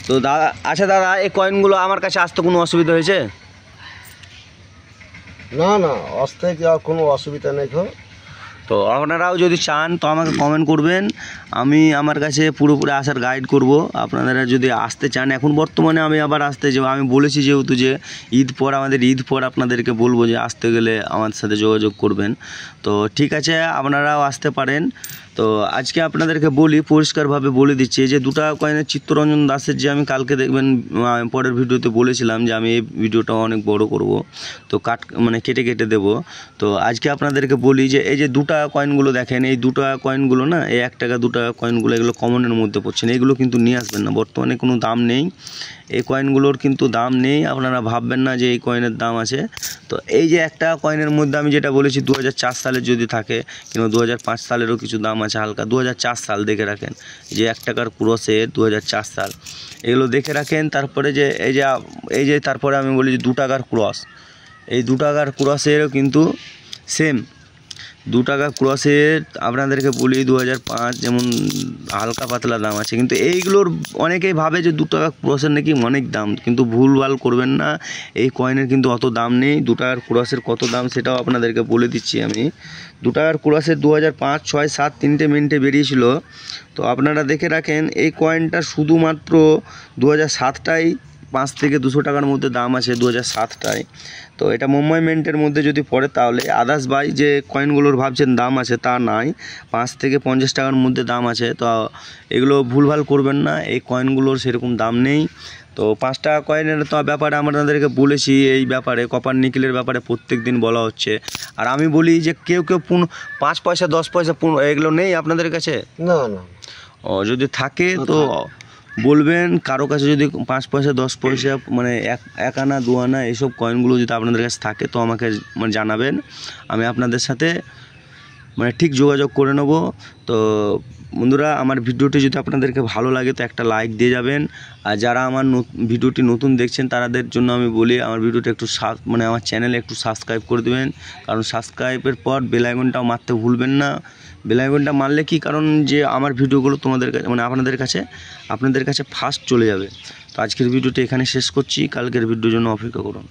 তো দাদা আচ্ছা দাদা, এই কয়েনগুলো আমার কাছে আসতে কোনো অসুবিধা হয়েছে? না না, আসতে যাওয়ার কোনো অসুবিধা নেই। তো আপনারাও যদি চান তো আমাকে কমেন্ট করবেন, আমি আমার কাছে পুরোপুরি আসার গাইড করব। আপনারা যদি আসতে চান, এখন বর্তমানে আমি আবার আসতে যাব, আমি বলেছি যেহেতু যে ঈদ পর আমাদের ঈদ পর আপনাদেরকে বলবো যে আসতে গেলে আমার সাথে যোগাযোগ করবেন। তো ঠিক আছে, আপনারাও আসতে পারেন। তো আজকে আপনাদেরকে বলি, পরিষ্কারভাবে বলে দিচ্ছি, যে 2 টাকা কয়েনের চিত্তরঞ্জন দাসের যে আমি কালকে দেখবেন পরের ভিডিওতে বলেছিলাম যে আমি এই ভিডিওটা অনেক বড় করব, তো কেটে কেটে দেবো। তো আজকে আপনাদেরকে বলি যে এই যে 2 টাকা কয়েনগুলো দেখেন, এই 2 টাকা কয়েনগুলো না, এই 1 টাকা 2 টাকা কয়েনগুলো এগুলো কমনের মধ্যে পড়ছে না, এগুলো কিন্তু নিয়ে আসবেন না, বর্তমানে কোনো দাম নেই, এই কয়েনগুলোর কিন্তু দাম নেই, আপনারা ভাববেন না যে এই কয়েনের দাম আছে। তো এই যে 1 টাকা কয়েনের মধ্যে আমি যেটা বলেছি 2004 সালের যদি থাকে, কিংবা 2005 সালেরও কিছু দাম আছে হালকা, 2004 সাল দেখে রাখেন, যে 1 টাকার ক্রসের 2004 সাল, এগুলো দেখে রাখেন। তারপরে যে এই যে তারপরে আমি বলি যে 2 টাকার ক্রস, এই 2 টাকার ক্রসেরও কিন্তু সেম 2 টাকা ক্রসের আপনাদেরকে বলি 2005, যেমন হালকা পাতলা দাম আছে, কিন্তু এইগুলোর অনেকেই ভাবে যে 2 টাকা ক্রসের নাকি অনেক দাম, কিন্তু ভুলভাল করবেন না, এই কয়েনের কিন্তু অত দাম নেই। 2 টাকার ক্রসের কত দাম সেটাও আপনাদেরকে বলে দিচ্ছি আমি। 2 টাকার ক্রসের 2005, 6, 7 তিনটে মিনিটে বেরিয়েছিল। তো আপনারা দেখে রাখেন, এই কয়েনটা শুধুমাত্র 2007টাই 5 থেকে 200 টাকার মধ্যে দাম আছে, 2007টায়। তো এটা মুম্বাই মিন্টের মধ্যে যদি পড়ে, তাহলে আদার্স বাই যে কয়েনগুলোর ভাবছেন দাম আছে তা নাই, 5 থেকে 50 টাকার মধ্যে দাম আছে। তো এগুলো ভুলভাল করবেন না, এই কয়েনগুলোর সেরকম দাম নেই। তো 5 টাকা কয়েনের তো ব্যাপারে আপনাদেরকে বলেছি, এই ব্যাপারে কপার নিকেলের ব্যাপারে প্রত্যেক দিন বলা হচ্ছে। আর আমি বলি যে কেউ 5 পয়সা 10 পয়সা এগুলো নেই আপনাদের কাছে? না না, যদি থাকে তো বলবেন। কারো কাছে যদি 5 পয়সা 10 পয়সা মানে 1 আনা 2 আনা এইসব কয়েনগুলো যদি আপনাদের কাছে থাকে তো আমাকে জানাবেন, আমি আপনাদের সাথে ঠিক যোগাযোগ করে নেব। তো বন্ধুরা, আমার ভিডিওটি যদি আপনাদেরকে ভালো লাগে তো একটা লাইক দিয়ে যাবেন। আর যারা আমার ভিডিওটি নতুন দেখছেন তাদের জন্য আমি বলি, আমার ভিডিওটা একটু আমার চ্যানেলে একটু সাবস্ক্রাইব করে দেবেন, কারণ সাবস্ক্রাইবের পর বেল আইকনটাও মারতে ভুলবেন না। বেল আইকনটা মারলে কি কারণ, যে আমার ভিডিওগুলো তোমাদের কাছে আপনাদের কাছে ফার্স্ট চলে যাবে। তো আজকের ভিডিওটি এখানে শেষ করছি, কালকের ভিডিওর জন্য অপেক্ষা করুন।